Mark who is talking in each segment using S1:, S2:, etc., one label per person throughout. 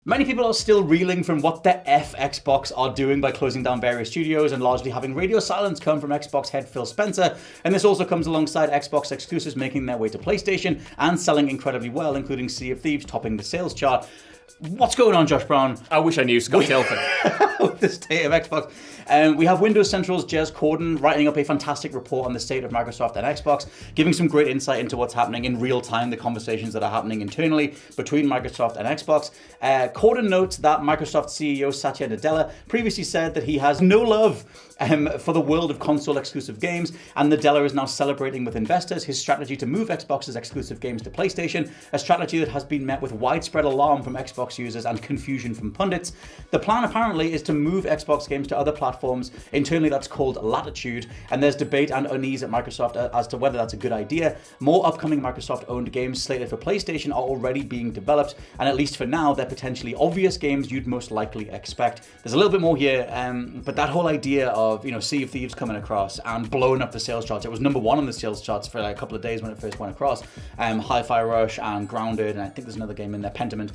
S1: Many people are still reeling from what the F Xbox are doing by closing down various studios and largely having radio silence come from Xbox head Phil Spencer. And this also comes alongside Xbox exclusives making their way to PlayStation and selling incredibly well, including Sea of Thieves topping the sales chart. What's going on, Josh Brown?
S2: I wish I knew Scott Tilton.
S1: With the state of Xbox. We have Windows Central's Jez Corden writing up a fantastic report on the state of Microsoft and Xbox, giving some great insight into what's happening in real time, the conversations that are happening internally between Microsoft and Xbox. Corden notes that Microsoft CEO Satya Nadella previously said that he has no love for the world of console exclusive games, and Nadella is now celebrating with investors his strategy to move Xbox's exclusive games to PlayStation, a strategy that has been met with widespread alarm from Xbox users and confusion from pundits. The plan apparently is to move Xbox games to other platforms. Internally that's called Latitude, and there's debate and unease at Microsoft as to whether that's a good idea. More upcoming Microsoft-owned games slated for PlayStation are already being developed, and at least for now they're potentially obvious games you'd most likely expect. There's a little bit more here, but that whole idea of Sea of Thieves coming across and blowing up the sales charts. It was number one on the sales charts for like a couple of days when it first went across. Hi-Fi Rush and Grounded, and I think there's another game in there, Pentiment,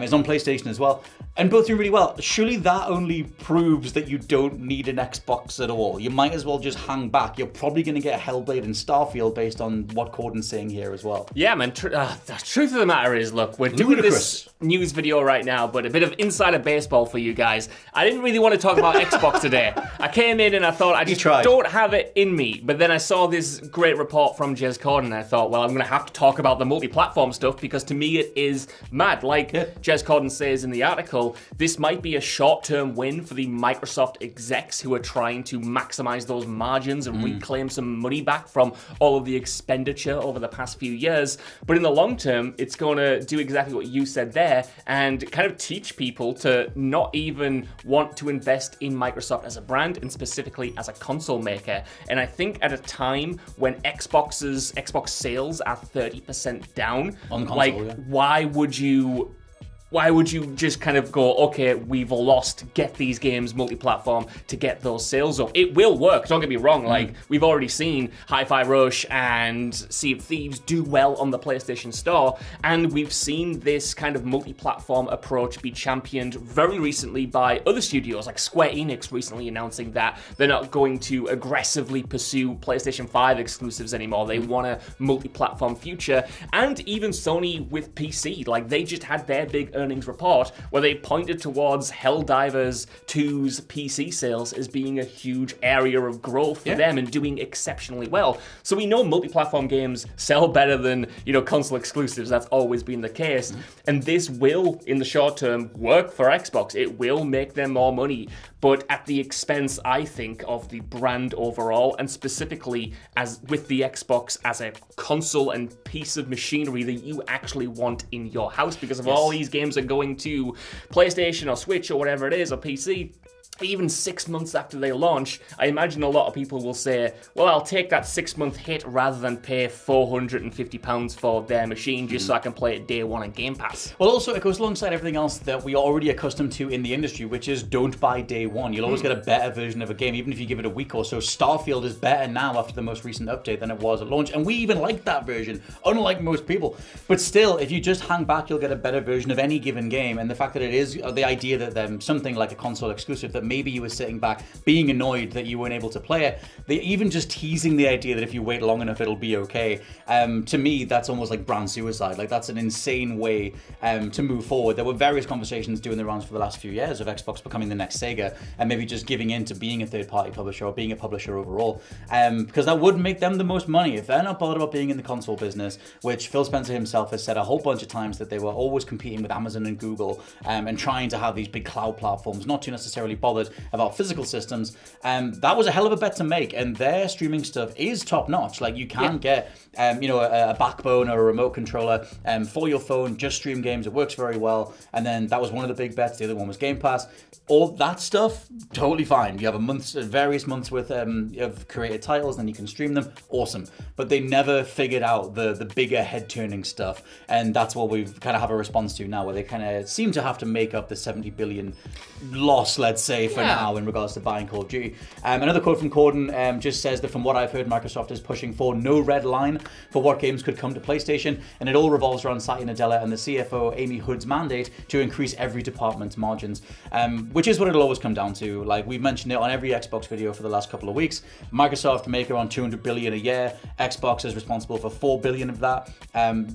S1: is on PlayStation as well, and both doing really well. Surely that only proves that you don't need an Xbox at all. You might as well just hang back. You're probably going to get Hellblade and Starfield based on what Corden's saying here as well.
S2: Yeah, man. The truth of the matter is, look, we're doing this news video right now, but a bit of insider baseball for you guys. I didn't really want to talk about Xbox today. I came in and I thought I just don't have it in me. But then I saw this great report from Jez Corden and I thought, well, I'm going to have to talk about the multi-platform stuff because to me it is mad. Like Jez Corden says in the article, this might be a short-term win for the Microsoft execs who are trying to maximize those margins and reclaim some money back from all of the expenditure over the past few years. But in the long term, it's going to do exactly what you said there and kind of teach people to not even want to invest in Microsoft as a brand and specifically as a console maker. And I think at a time when Xbox sales are 30% down, on console, why would you just kind of go, okay, we've lost, get these games multi-platform to get those sales up? It will work, don't get me wrong. Like, we've already seen Hi-Fi Rush and Sea of Thieves do well on the PlayStation Store, and we've seen this kind of multi-platform approach be championed very recently by other studios, like Square Enix recently announcing that they're not going to aggressively pursue PlayStation 5 exclusives anymore. They want a multi-platform future, and even Sony with PC. Like, they just had their big earnings report where they pointed towards Helldivers 2's PC sales as being a huge area of growth for them and doing exceptionally well. So we know multi-platform games sell better than, console exclusives. That's always been the case. And this will, in the short term, work for Xbox. It will make them more money, but at the expense, I think, of the brand overall, and specifically as with the Xbox as a console and piece of machinery that you actually want in your house, because if all these games are going to PlayStation or Switch or whatever it is, or PC, even 6 months after they launch, I imagine a lot of people will say, well, I'll take that 6-month hit rather than pay £450 for their machine just so I can play it day one on Game Pass.
S1: Well, also, it goes alongside everything else that we are already accustomed to in the industry, which is don't buy day one. You'll always get a better version of a game, even if you give it a week or so. Starfield is better now after the most recent update than it was at launch, and we even like that version, unlike most people. But still, if you just hang back, you'll get a better version of any given game, and the fact that it is the idea that something like a console exclusive that maybe you were sitting back being annoyed that you weren't able to play it, they even just teasing the idea that if you wait long enough it'll be okay, to me that's almost like brand suicide. Like, that's an insane way to move forward. There were various conversations doing the rounds for the last few years of Xbox becoming the next Sega and maybe just giving in to being a third-party publisher or being a publisher overall, because that would make them the most money. If they're not bothered about being in the console business, which Phil Spencer himself has said a whole bunch of times that they were always competing with Amazon and Google and trying to have these big cloud platforms, not too necessarily bothered about physical systems, that was a hell of a bet to make, and their streaming stuff is top notch. Like, you can get a backbone or a remote controller for your phone, just stream games. It works very well, and then that was one of the big bets. The other one was Game Pass. All that stuff, totally fine. You have various months worth of created titles, then you can stream them. Awesome. But they never figured out the bigger head-turning stuff, and that's what we've kind of have a response to now, where they kind of seem to have to make up the 70 billion loss, let's say, okay for now in regards to buying Call of Duty. Another quote from Corden just says that from what I've heard, Microsoft is pushing for no red line for what games could come to PlayStation, and it all revolves around Satya Nadella and the CFO Amy Hood's mandate to increase every department's margins, which is what it'll always come down to. Like we've mentioned it on every Xbox video for the last couple of weeks. Microsoft make around $200 billion a year. Xbox is responsible for $4 billion of that.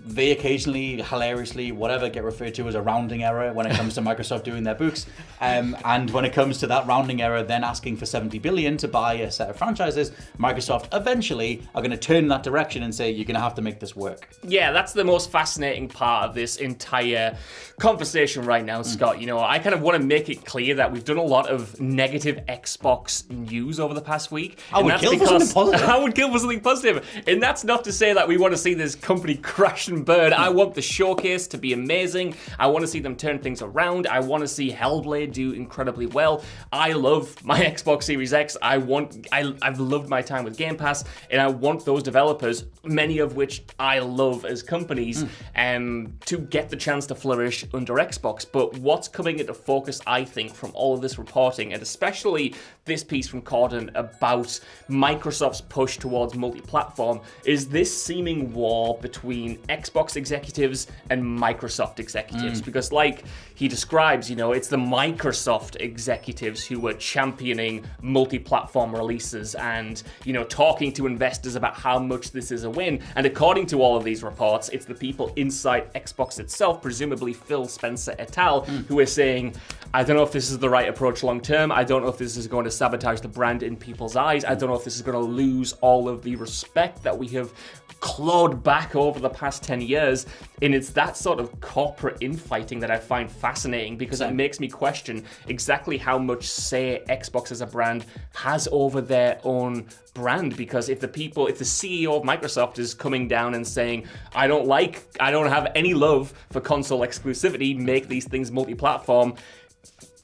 S1: They occasionally, hilariously, whatever, get referred to as a rounding error when it comes to Microsoft doing their books. And when it comes to that rounding error, then asking for $70 billion to buy a set of franchises, Microsoft eventually are going to turn in that direction and say, you're going to have to make this work.
S2: Yeah, that's the most fascinating part of this entire conversation right now, Scott. You know, I kind of want to make it clear that we've done a lot of negative Xbox news over the past week.
S1: I would kill for something positive.
S2: I would kill for something positive. And that's not to say that we want to see this company crash and burn. I want the showcase to be amazing. I want to see them turn things around. I want to see Hellblade do incredibly well. I love my Xbox Series X. I've loved my time with Game Pass, and I want those developers, many of which I love as companies, to get the chance to flourish under Xbox. But what's coming into focus, I think, from all of this reporting, and especially this piece from Corden about Microsoft's push towards multi-platform, is this seeming war between Xbox executives and Microsoft executives. Because like he describes, you know, it's the Microsoft executives who were championing multi-platform releases and, you know, talking to investors about how much this is a win. And according to all of these reports, it's the people inside Xbox itself, presumably Phil Spencer et al., who are saying, I don't know if this is the right approach long term. I don't know if this is going to sabotage the brand in people's eyes. I don't know if this is going to lose all of the respect that we have clawed back over the past 10 years. And it's that sort of corporate infighting that I find fascinating, because it makes me question exactly how much say Xbox as a brand has over their own brand. Because if the CEO of Microsoft is coming down and saying, I don't have any love for console exclusivity, make these things multi-platform,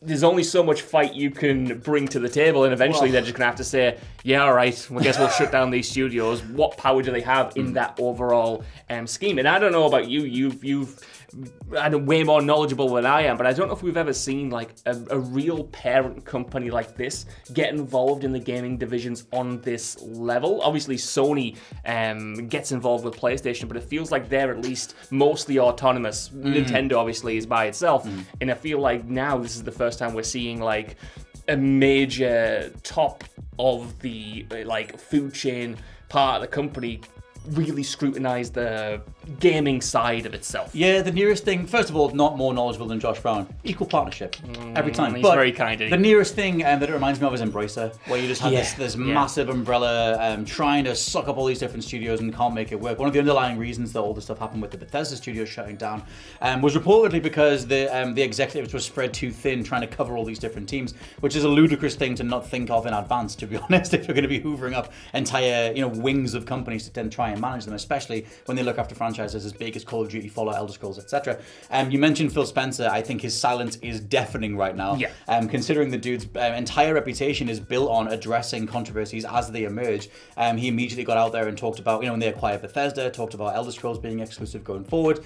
S2: there's only so much fight you can bring to the table, and eventually they're just going to have to say, yeah, all right, I guess we'll shut down these studios. What power do they have in that overall scheme? And I don't know about you, you've way more knowledgeable than I am, but I don't know if we've ever seen like a real parent company like this get involved in the gaming divisions on this level. Obviously, Sony gets involved with PlayStation, but it feels like they're at least mostly autonomous. Nintendo obviously is by itself, and I feel like now this is the first time we're seeing like a major top of the like food chain part of the company really scrutinize the gaming side of itself.
S1: Yeah, the nearest thing, first of all, not more knowledgeable than Josh Brown. Equal partnership every time.
S2: He's very kind.
S1: The nearest thing that it reminds me of is Embracer, where you just have this massive umbrella trying to suck up all these different studios and can't make it work. One of the underlying reasons that all this stuff happened with the Bethesda studios shutting down was reportedly because the executives were spread too thin trying to cover all these different teams, which is a ludicrous thing to not think of in advance, to be honest, if you're going to be hoovering up entire wings of companies to then try and manage them, especially when they look after franchises as big as Call of Duty, Fallout, Elder Scrolls, etc. You mentioned Phil Spencer. I think his silence is deafening right now.
S2: Yeah.
S1: Considering the dude's entire reputation is built on addressing controversies as they emerge. He immediately got out there and talked about, when they acquired Bethesda, talked about Elder Scrolls being exclusive going forward.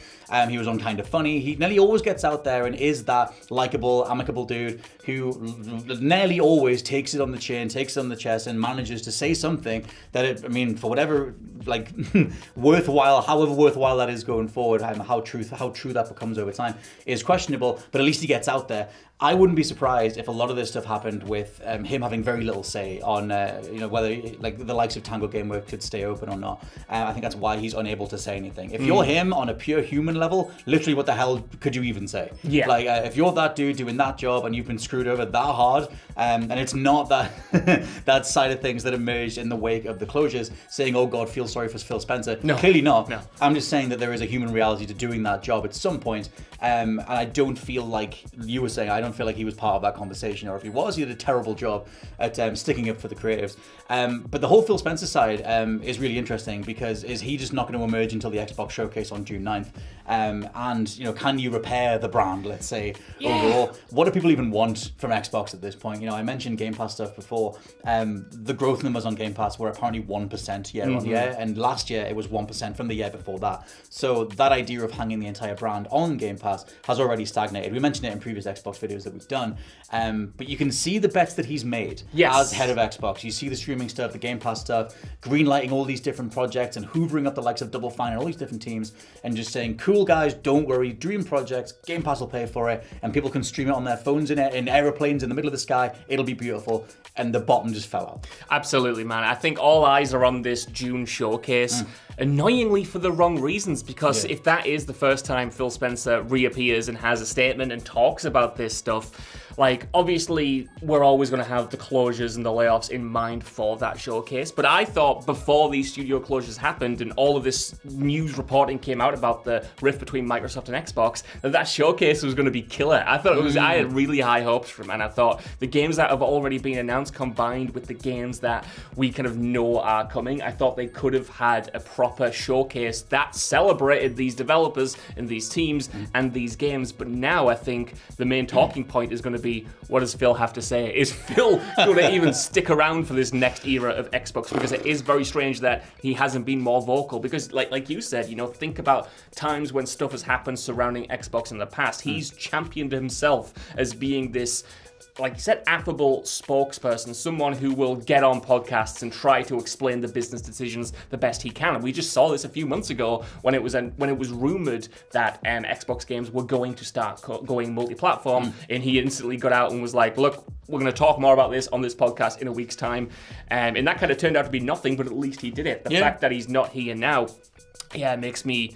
S1: He was on Kind of Funny. He nearly always gets out there and is that likable, amicable dude who nearly always takes it on the chin, takes it on the chest, and manages to say something that, for whatever worthwhile, however worthwhile that is going forward, how true that becomes over time is questionable, but at least he gets out there. I wouldn't be surprised if a lot of this stuff happened with him having very little say on whether the likes of Tango Gameworks could stay open or not. I think that's why he's unable to say anything. If you're him on a pure human level, literally what the hell could you even say?
S2: Yeah.
S1: If you're that dude doing that job and you've been screwed over that hard, and it's not that that side of things that emerged in the wake of the closures, saying, oh God, feel sorry for Phil Spencer.
S2: No.
S1: Clearly not.
S2: No.
S1: I'm just saying that there is a human reality to doing that job at some point, and I don't feel like you were saying, I don't feel like he was part of that conversation, or if he was, he did a terrible job at sticking up for the creatives. But the whole Phil Spencer side is really interesting, because is he just not going to emerge until the Xbox showcase on June 9th? And can you repair the brand, let's say, overall? What do people even want from Xbox at this point? I mentioned Game Pass stuff before. The growth numbers on Game Pass were apparently 1% year on year, and last year it was 1% from the year before that. So that idea of hanging the entire brand on Game Pass Pass has already stagnated. We mentioned it in previous Xbox videos that we've done, but you can see the bets that he's made as head of Xbox. You see the streaming stuff, the Game Pass stuff, greenlighting all these different projects and hoovering up the likes of Double Fine and all these different teams and just saying, cool guys, don't worry, dream projects, Game Pass will pay for it, and people can stream it on their phones in aeroplanes in the middle of the sky. It'll be beautiful. And the bottom just fell out.
S2: Absolutely, man. I think all eyes are on this June showcase. Annoyingly for the wrong reasons, because if that is the first time Phil Spencer reappears and has a statement and talks about this stuff, like, obviously we're always going to have the closures and the layoffs in mind for that showcase, but I thought before these studio closures happened and all of this news reporting came out about the rift between Microsoft and Xbox, that showcase was going to be killer. I thought it was, I had really high hopes for him, and I thought the games that have already been announced combined with the games that we kind of know are coming, I thought they could have had a proper showcase that celebrated these developers and these teams and these games. But now I think the main talking point is going to be, what does Phil have to say? Is Phil going to even stick around for this next era of Xbox? Because it is very strange that he hasn't been more vocal, because like you said, you know, think about times when stuff has happened surrounding Xbox in the past. He's championed himself as being this, like you said, affable spokesperson, someone who will get on podcasts and try to explain the business decisions the best he can. And we just saw this a few months ago when it was rumored that Xbox games were going to start going multi-platform, and he instantly got out and was like, "Look, we're going to talk more about this on this podcast in a week's time," and that kind of turned out to be nothing, but at least he did it. The fact that he's not here now, it makes me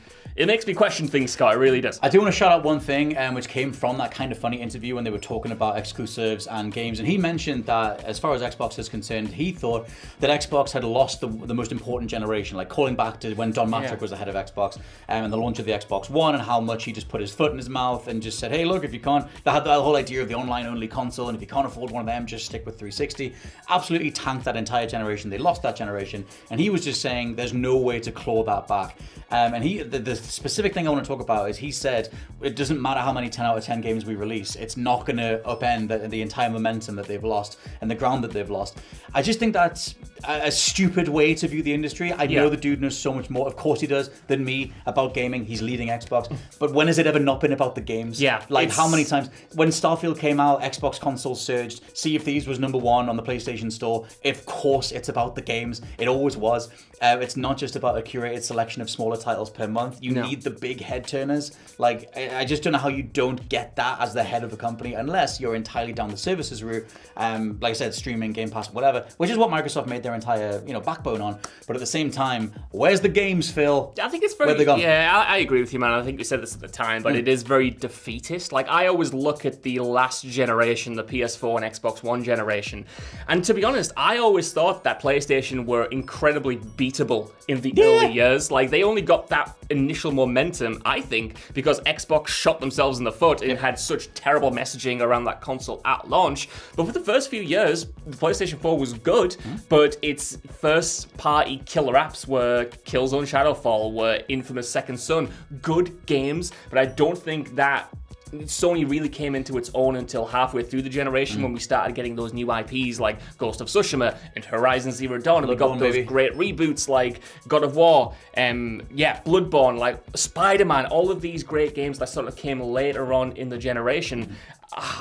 S2: question things, Scott. It really does.
S1: I do want to shout out one thing, which came from that kind of funny interview when they were talking about exclusives and games. And he mentioned that as far as Xbox is concerned, he thought that Xbox had lost the most important generation, like calling back to when Don Mattrick was the head of Xbox and the launch of the Xbox One, and how much he just put his foot in his mouth and just said, hey, look, if you can't, they had the whole idea of the online-only console, and if you can't afford one of them, just stick with 360. Absolutely tanked that entire generation. They lost that generation. And he was just saying there's no way to claw that back. And the specific thing I want to talk about is he said it doesn't matter how many 10 out of 10 games we release, it's not going to upend the entire momentum that they've lost and the ground that they've lost. I just think that's a stupid way to view the industry. I know the dude knows so much more, of course he does, than me about gaming. He's leading Xbox, but when has it ever not been about the games? Like how many times when Starfield came out, Xbox consoles surged, Sea of Thieves was #1 on the PlayStation Store. Of course it's about the games. It always was. It's not just about a curated selection of smaller titles per month. You need the big head turners. Like, I just don't know how you don't get that as the head of a company unless you're entirely down the services route. Like I said, streaming, Game Pass, whatever, which is what Microsoft made their entire backbone on. But at the same time, where's the games, Phil?
S2: I think it's very, I agree with you, man. I think we said this at the time, but it is very defeatist. Like, I always look at the last generation, the PS4 and Xbox One generation, and to be honest, I always thought that PlayStation were incredibly beatable in the early years. Like, they only got that initial momentum, I think, because Xbox shot themselves in the foot and had such terrible messaging around that console at launch. But for the first few years, the PlayStation 4 was good, but its first-party killer apps were Killzone Shadowfall, were Infamous Second Son, good games, but I don't think that Sony really came into its own until halfway through the generation when we started getting those new IPs like Ghost of Tsushima and Horizon Zero Dawn, and we got those great reboots like God of War, Bloodborne, like Spider-Man, all of these great games that sort of came later on in the generation.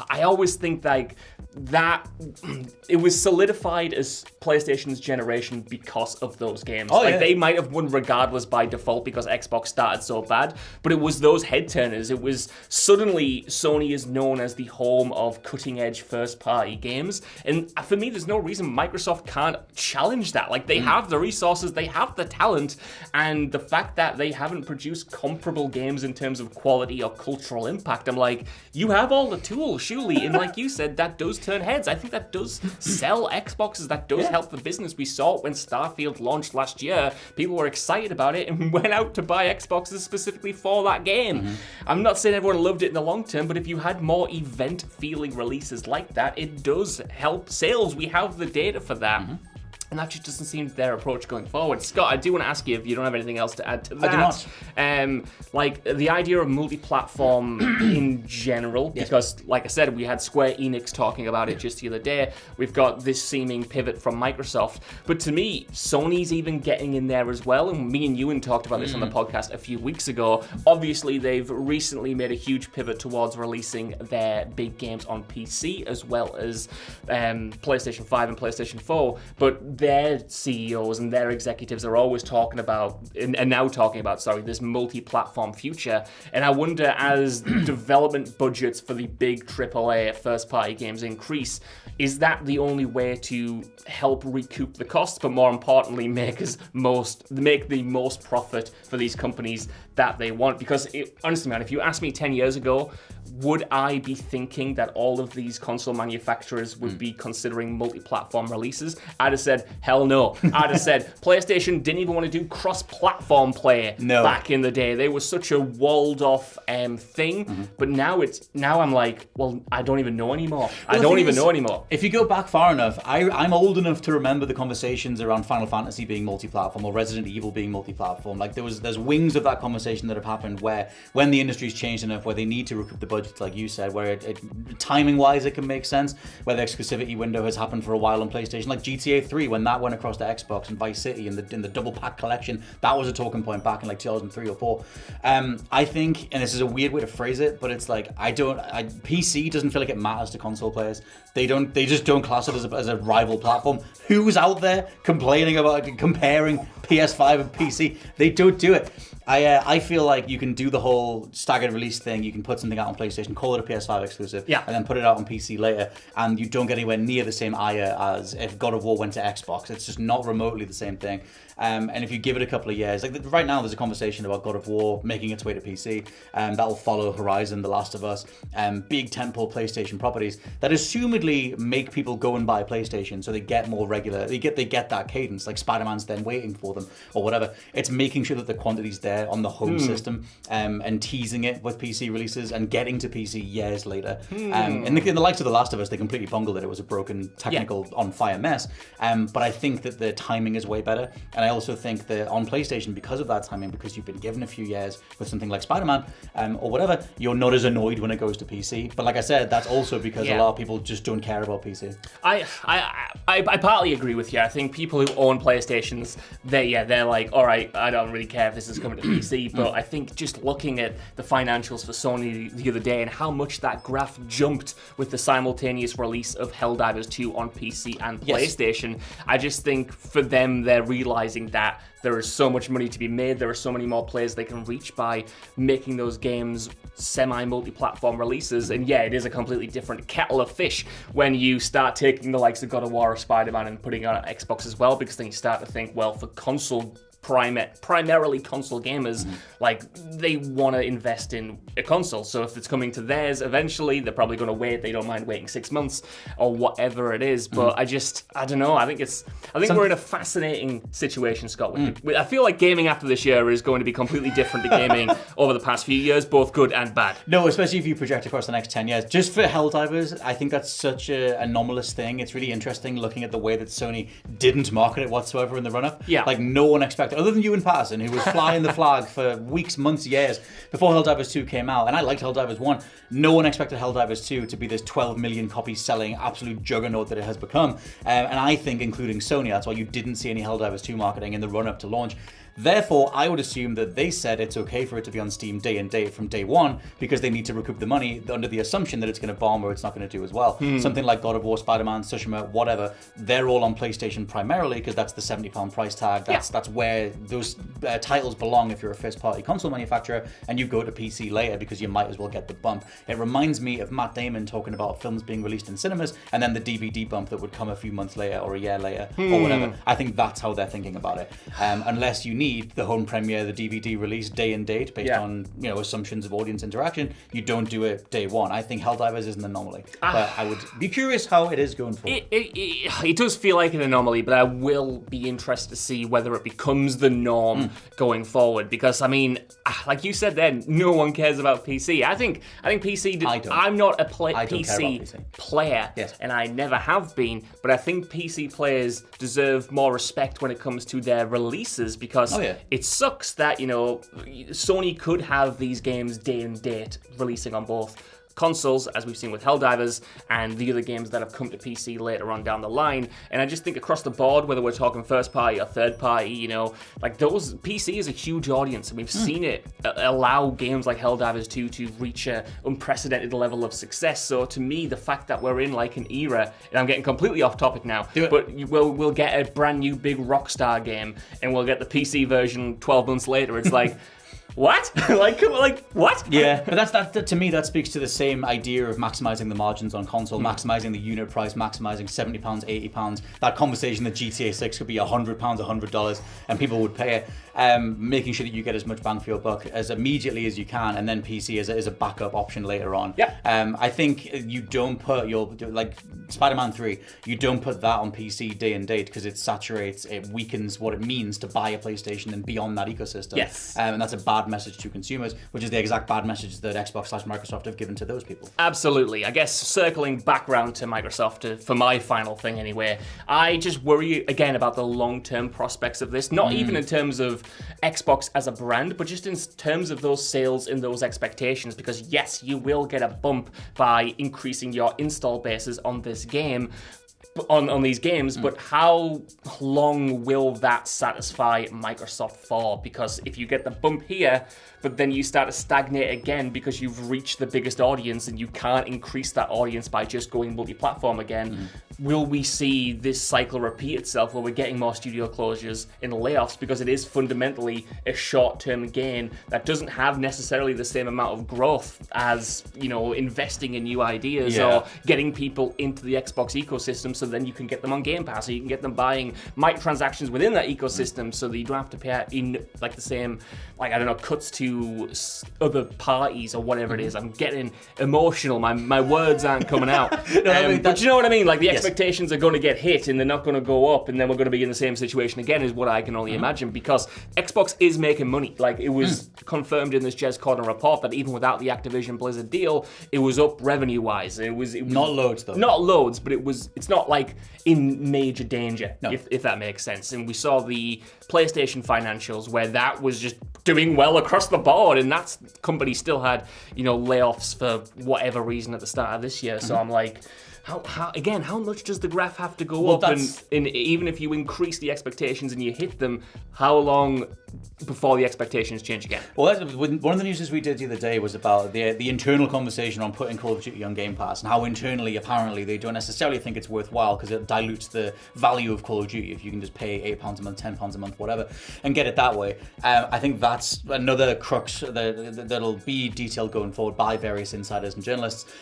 S2: I always think like that it was solidified as PlayStation's generation because of those games. They might have won regardless by default because Xbox started so bad, but it was those head turners. It was suddenly Sony is known as the home of cutting edge first party games, and for me there's no reason Microsoft can't challenge that. Like, they have the resources, they have the talent, and the fact that they haven't produced comparable games in terms of quality or cultural impact, I'm like, you have all the tools, surely, and like you said, that does turn heads. I think that does sell Xboxes, that does help the business. We saw it when Starfield launched last year. People were excited about it and went out to buy Xboxes specifically for that game. I'm not saying everyone loved it in the long term, but if you had more event feeling releases like that, it does help sales. We have the data for that. And that just doesn't seem their approach going forward. Scott, I do want to ask you if you don't have anything else to add to that.
S1: I do not.
S2: Like the idea of multi-platform in general, because like I said, we had Square Enix talking about it just the other day. We've got this seeming pivot from Microsoft. But to me, Sony's even getting in there as well. And me and Ewan talked about this on the podcast a few weeks ago. Obviously, they've recently made a huge pivot towards releasing their big games on PC as well as PlayStation 5 and PlayStation 4. But their CEOs and their executives are always talking about, and now talking about, this multi-platform future. And I wonder, as development budgets for the big AAA first-party games increase, is that the only way to help recoup the costs, but more importantly, make the most profit for these companies that they want? Because honestly, man, if you asked me 10 years ago, would I be thinking that all of these console manufacturers would be considering multi-platform releases? I'd have said, hell no. I'd have said PlayStation didn't even want to do cross-platform play back in the day. They were such a walled-off thing. But now I'm like, well, I don't even know anymore. I don't even know anymore.
S1: If you go back far enough, I'm old enough to remember the conversations around Final Fantasy being multi-platform or Resident Evil being multi-platform. Like there's wings of that conversation that have happened where when the industry's changed enough, where they need to recoup the budgets, like you said, where timing-wise it can make sense, where the exclusivity window has happened for a while on PlayStation, like GTA 3 when that went across to Xbox, and Vice City in the double pack collection, that was a talking point back in like 2003 or 4. I think, and this is a weird way to phrase it, but it's like PC doesn't feel like it matters to console players. They just don't class it as a rival platform. Who's out there complaining about comparing PS5 and PC? They don't do it. I feel like you can do the whole staggered release thing. You can put something out on PlayStation, call it a PS5 exclusive, and then put it out on PC later, and you don't get anywhere near the same ire as if God of War went to Xbox. It's just not remotely the same thing. And if you give it a couple of years, like right now there's a conversation about God of War making its way to PC, that'll follow Horizon, The Last of Us, big tentpole PlayStation properties that assumedly make people go and buy a PlayStation, so they get more regular, they get that cadence, like Spider-Man's then waiting for them or whatever. It's making sure that the quantity's there on the home system, and teasing it with PC releases and getting to PC years later. In the likes of The Last of Us, they completely bungled it. It was a broken technical on fire mess. But I think that the timing is way better, and I also think that on PlayStation, because of that timing, because you've been given a few years with something like Spider-Man or whatever, you're not as annoyed when it goes to PC. But like I said, that's also because a lot of people just don't care about PC.
S2: I partly agree with you. I think people who own PlayStations, they're like, all right, I don't really care if this is coming to PC. But I think just looking at the financials for Sony the other day and how much that graph jumped with the simultaneous release of Helldivers 2 on PC and PlayStation, I just think for them, they're realizing that there is so much money to be made. There are so many more players they can reach by making those games semi-multi-platform releases. And it is a completely different kettle of fish when you start taking the likes of God of War or Spider-Man and putting it on Xbox as well, because then you start to think, well, for primarily console gamers, like they want to invest in a console. So if it's coming to theirs eventually, they're probably going to wait. They don't mind waiting 6 months or whatever it is. But I don't know. I think we're in a fascinating situation, Scott. I feel like gaming after this year is going to be completely different to gaming over the past few years, both good and bad.
S1: No, especially if you project across the next 10 years. Just for Helldivers, I think that's such an anomalous thing. It's really interesting looking at the way that Sony didn't market it whatsoever in the run-up. Like no one expected, other than you in Patterson, who was flying the flag for weeks, months, years before Helldivers 2 came out. And I liked Helldivers 1. No one expected Helldivers 2 to be this 12 million copies selling absolute juggernaut that it has become. And I think, including Sony, that's why you didn't see any Helldivers 2 marketing in the run-up to launch. Therefore, I would assume that they said it's okay for it to be on Steam day and date from day one because they need to recoup the money under the assumption that it's going to bomb or it's not going to do as well. Something like God of War, Spider-Man, Tsushima, whatever, they're all on PlayStation primarily because that's the £70 price tag. That's where those titles belong if you're a first-party console manufacturer, and you go to PC later because you might as well get the bump. It reminds me of Matt Damon talking about films being released in cinemas and then the DVD bump that would come a few months later or a year later or whatever. I think that's how they're thinking about it. Unless you need need the home premiere, the DVD release day and date based on assumptions of audience interaction, you don't do it day one. I think Helldivers is an anomaly, but I would be curious how it is going forward.
S2: It does feel like an anomaly, but I will be interested to see whether it becomes the norm going forward. Because I mean, like you said, then no one cares about PC. I think PC. I'm not a PC player, and I never have been. But I think PC players deserve more respect when it comes to their releases, because it sucks that Sony could have these games day and date releasing on both consoles, as we've seen with Helldivers and the other games that have come to PC later on down the line. And I just think across the board, whether we're talking first party or third party, like those, PC is a huge audience, and we've seen it allow games like Helldivers 2 to reach an unprecedented level of success. So to me, the fact that we're in like an era, and I'm getting completely off topic now, but we'll get a brand new big Rockstar game, and we'll get the PC version 12 months later. It's like, what? like what?
S1: Yeah, but that to me, that speaks to the same idea of maximizing the margins on console, maximizing the unit price, maximizing £70, £80. That conversation that GTA 6 could be £100, $100, and people would pay it. Making sure that you get as much bang for your buck as immediately as you can, and then PC is a backup option later on. I think you don't put like Spider-Man 3, you don't put that on PC day and date, because it saturates, it weakens what it means to buy a PlayStation and be on that ecosystem. And that's a bad message to consumers, which is the exact bad message that Xbox/Microsoft have given to those people.
S2: Absolutely. I guess circling back round to Microsoft for my final thing anyway, I just worry again about the long-term prospects of this, not even in terms of Xbox as a brand, but just in terms of those sales and those expectations, because yes, you will get a bump by increasing your install bases on this game, on these games, but how long will that satisfy Microsoft for? Because if you get the bump here, but then you start to stagnate again because you've reached the biggest audience and you can't increase that audience by just going multi-platform again, will we see this cycle repeat itself where we're getting more studio closures and layoffs, because it is fundamentally a short-term gain that doesn't have necessarily the same amount of growth as, investing in new ideas or getting people into the Xbox ecosystem, so then you can get them on Game Pass, or you can get them buying microtransactions within that ecosystem, so that you don't have to pay in like the same, cuts to other parties or whatever it is. I'm getting emotional. My words aren't coming out. But you know what I mean? Like the expectations are going to get hit, and they're not going to go up, and then we're going to be in the same situation again, is what I can only imagine, because Xbox is making money. Like it was confirmed in this Jez Corden report that even without the Activision Blizzard deal, it was up revenue-wise. It was
S1: not loads though.
S2: Not loads, but it's not like in major danger, if that makes sense. And we saw the PlayStation financials where that was just doing well across the board, and that company still had, layoffs for whatever reason at the start of this year. So I'm like, how much does the graph have to go up? And even if you increase the expectations and you hit them, how long before the expectations change again?
S1: Well, one of the news we did the other day was about the internal conversation on putting Call of Duty on Game Pass, and how internally, apparently, they don't necessarily think it's worthwhile because it dilutes the value of Call of Duty if you can just pay £8 a month, £10 a month, whatever, and get it that way. I think that's another crux that'll be detailed going forward by various insiders and journalists,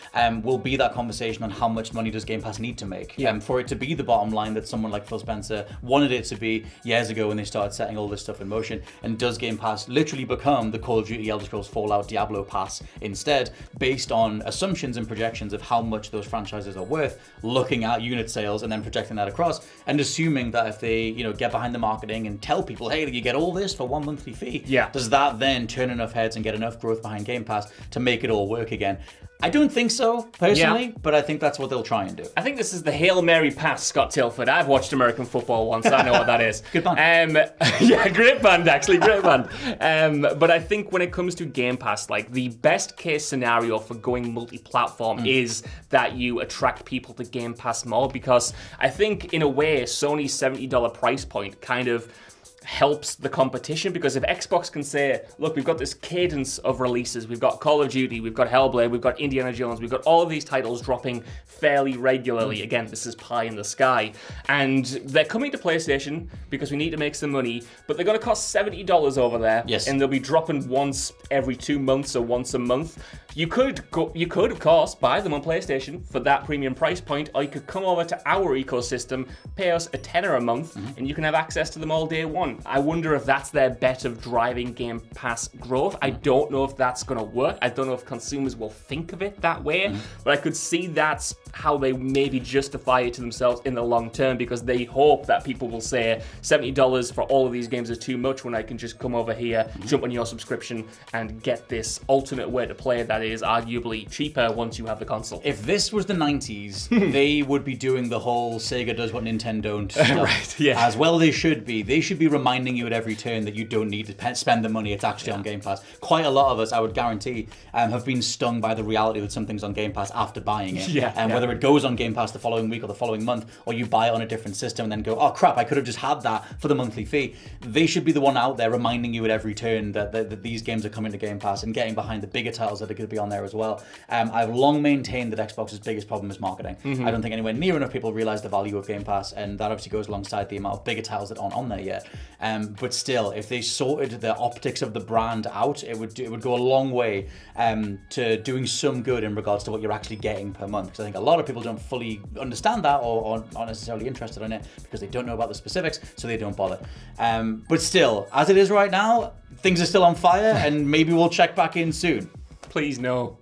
S1: will be that conversation on how much money does Game Pass need to make for it to be the bottom line that someone like Phil Spencer wanted it to be years ago when they started setting all this stuff in motion. And does Game Pass literally become the Call of Duty, Elder Scrolls, Fallout, Diablo pass instead, based on assumptions and projections of how much those franchises are worth, looking at unit sales and then projecting that across, and assuming that if they get behind the marketing and tell people, hey, you get all this for one monthly fee, does that then turn enough heads and get enough growth behind Game Pass to make it all work again? I don't think so, personally, but I think that's what they'll try and do.
S2: I think this is the Hail Mary pass, Scott Tilford. I've watched American football once. I know what that is.
S1: Good band.
S2: Great band, actually. Great band. But I think when it comes to Game Pass, like the best case scenario for going multi-platform is that you attract people to Game Pass more, because I think, in a way, Sony's $70 price point kind of helps the competition, because if Xbox can say, look, we've got this cadence of releases, we've got Call of Duty, we've got Hellblade, we've got Indiana Jones, we've got all of these titles dropping fairly regularly. Again, this is pie in the sky, and they're coming to PlayStation because we need to make some money, but they're going to cost $70 over there, and they'll be dropping once every 2 months or once a month. You could, of course, buy them on PlayStation for that premium price point, or you could come over to our ecosystem, pay us a tenner a month, and you can have access to them all day one. I wonder if that's their bet of driving Game Pass growth. I don't know if that's going to work. I don't know if consumers will think of it that way, but I could see that's how they maybe justify it to themselves in the long term, because they hope that people will say $70 for all of these games is too much when I can just come over here, jump on your subscription, and get this alternate way to play that is arguably cheaper once you have the console.
S1: If this was the 90s, they would be doing the whole Sega does what Nintendo don't stuff.
S2: Right, yeah.
S1: As well they should be. They should be reminding you at every turn that you don't need to spend the money. It's actually on Game Pass. Quite a lot of us, I would guarantee, have been stung by the reality that something's on Game Pass after buying it. And whether it goes on Game Pass the following week or the following month, or you buy it on a different system and then go, oh crap, I could have just had that for the monthly fee. They should be the one out there reminding you at every turn that these games are coming to Game Pass and getting behind the bigger titles that are going to be on there as well. I've long maintained that Xbox's biggest problem is marketing. I don't think anywhere near enough people realize the value of Game Pass, and that obviously goes alongside the amount of bigger titles that aren't on there yet. But still, if they sorted the optics of the brand out, it would go a long way to doing some good in regards to what you're actually getting per month. Because I think a lot of people don't fully understand that or aren't necessarily interested in it because they don't know about the specifics, so they don't bother. But still, as it is right now, things are still on fire, and maybe we'll check back in soon.
S2: Please no.